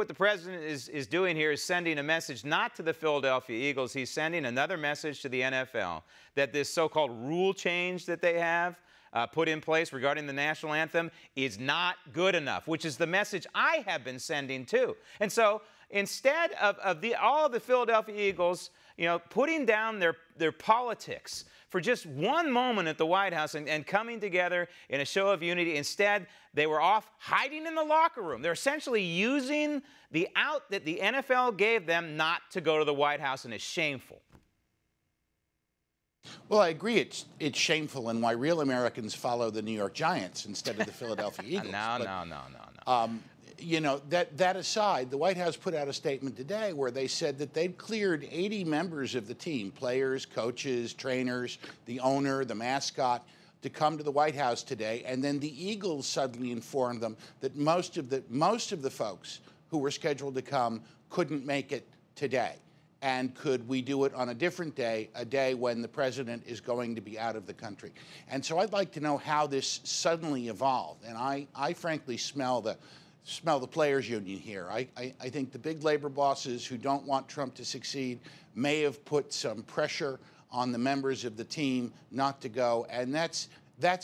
what the president is doing here is sending a message not to the Philadelphia Eagles. He's sending another message to the NFL that this so-called rule change that they have put in place regarding the national anthem is not good enough, which is the message I have been sending too. And so instead of all of the Philadelphia Eagles, putting down their politics for just one moment at the White House and coming together in a show of unity, instead they were off hiding in the locker room. They're essentially using the out that the NFL gave them not to go to the White House, and it's shameful. Well, I agree it's shameful, and why real Americans follow the New York Giants instead of the Philadelphia Eagles. No. That aside, the White House put out a statement today where they said that they'd cleared 80 members of the team, players, coaches, trainers, the owner, the mascot, to come to the White House today. And then the Eagles suddenly informed them that most of the folks who were scheduled to come couldn't make it today. And could we do it on a different day, a day when the president is going to be out of the country? And so I'd like to know how this suddenly evolved. And I frankly smell the players' union here. I think the big labor bosses who don't want Trump to succeed may have put some pressure on the members of the team not to go, and that's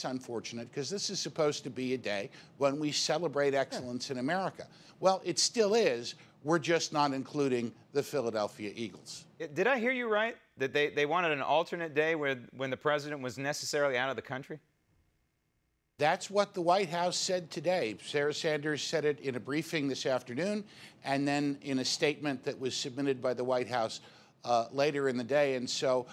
unfortunate, because this is supposed to be a day when we celebrate excellence in America. Well, it still is. We're just not including the Philadelphia Eagles. Did I hear you right, that they wanted an alternate day when the president was necessarily out of the country? That's what the White House said today. Sarah Sanders said it in a briefing this afternoon, and then in a statement that was submitted by the White House later in the day. And so,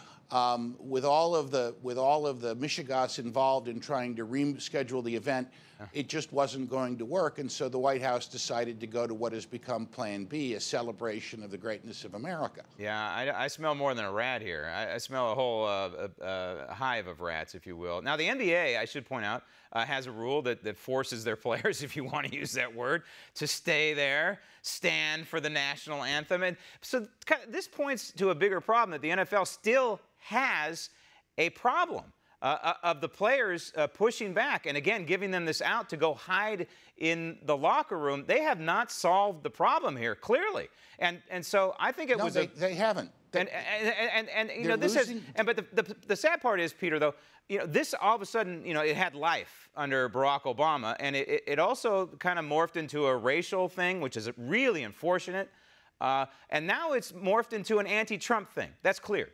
with all of the mishigas involved in trying to reschedule the event, it just wasn't going to work. And so the White House decided to go to what has become Plan B, a celebration of the greatness of America. Yeah, I smell more than a rat here. I smell a whole hive of rats, if you will. Now, the NBA, I should point out, has a rule that forces their players, if you want to use that word, to stay there, stand for the national anthem. And so this points to a bigger problem, that the NFL still has a problem of the players pushing back and, again, giving them this out to go hide in the locker room. They have not solved the problem here, clearly. And so I think it was they haven't. But the sad part is, Peter, though, this all of a sudden, it had life under Barack Obama, and it also kind of morphed into a racial thing, which is really unfortunate. And now it's morphed into an anti-Trump thing. That's clear.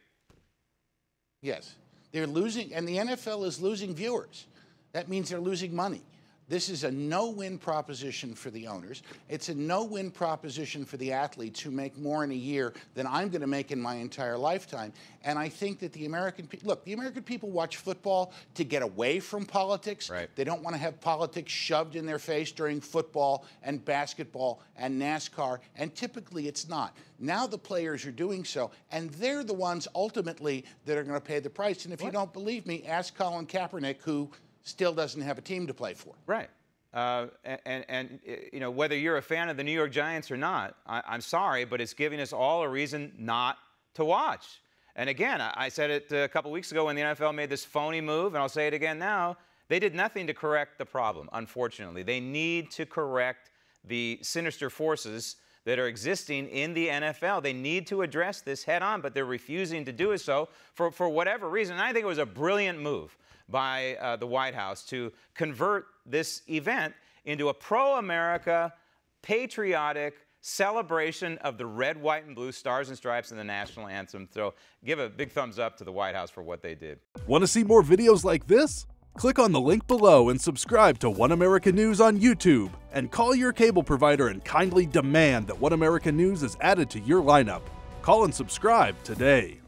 Yes. They're losing, and the NFL is losing viewers. That means they're losing money. This is a no-win proposition for the owners. It's a no-win proposition for the athletes, who make more in a year than I'm going to make in my entire lifetime. And I think that the American people watch football to get away from politics. Right. They don't want to have politics shoved in their face during football and basketball and NASCAR, and typically it's not. Now the players are doing so, and they're the ones ultimately that are going to pay the price. And if you don't believe me, ask Colin Kaepernick, who still doesn't have a team to play for. Right. Whether you're a fan of the New York Giants or not, I'm sorry, but it's giving us all a reason not to watch. And again, I said it a couple weeks ago when the NFL made this phony move, and I'll say it again now. They did nothing to correct the problem, unfortunately. They need to correct the sinister forces that are existing in the NFL. They need to address this head on, but they're refusing to do so for whatever reason. And I think it was a brilliant move by the White House to convert this event into a pro-America, patriotic celebration of the red, white, and blue stars and stripes in the national anthem. So give a big thumbs up to the White House for what they did. Want to see more videos like this? Click on the link below and subscribe to One America News on YouTube. And call your cable provider and kindly demand that One America News is added to your lineup. Call and subscribe today.